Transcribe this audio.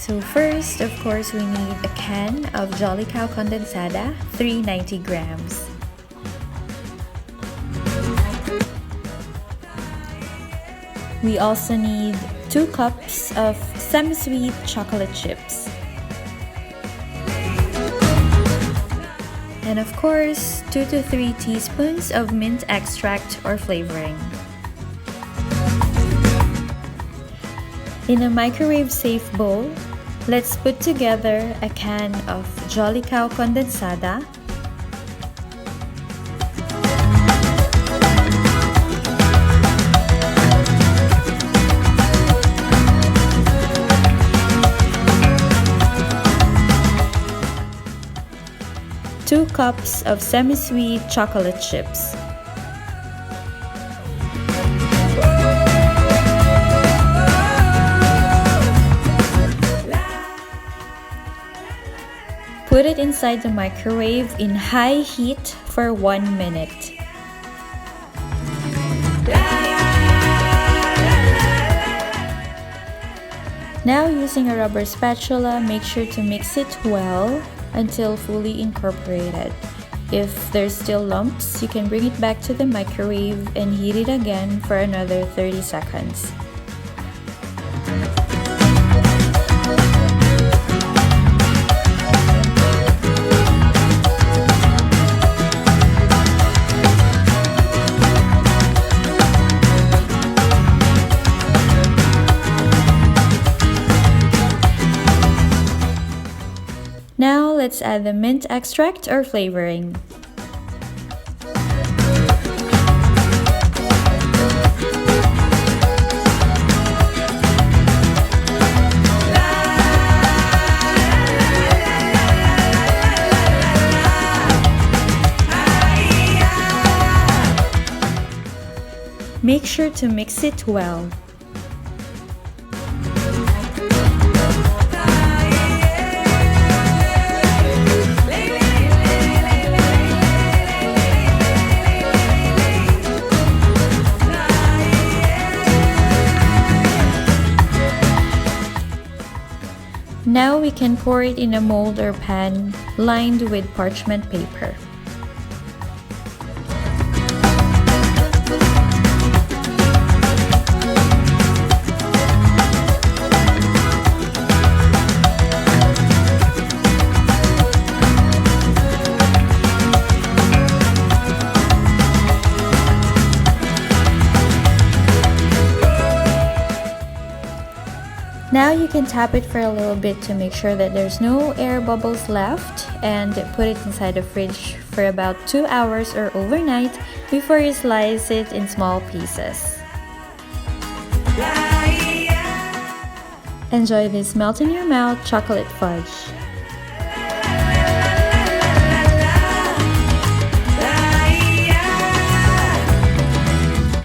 So first, of course, we need a can of Jolly Cow Condensada, 390 grams. We also need 2 cups of semi-sweet chocolate chips. And of course, 2 to 3 teaspoons of mint extract or flavoring. In a microwave-safe bowl, let's put together a can of Jolly Cow Condensada, two cups of semi-sweet chocolate chips, put it inside the microwave in high heat for 1 minute. Now, using a rubber spatula, make sure to mix it well until fully incorporated. If there's still lumps, you can bring it back to the microwave and heat it again for another 30 seconds. Now, let's add the mint extract or flavoring. Make sure to mix it well. Now we can pour it in a mold or pan lined with parchment paper. Now you can tap it for a little bit to make sure that there's no air bubbles left, and put it inside the fridge for about 2 hours or overnight before you slice it in small pieces. Enjoy this melt in your mouth chocolate fudge.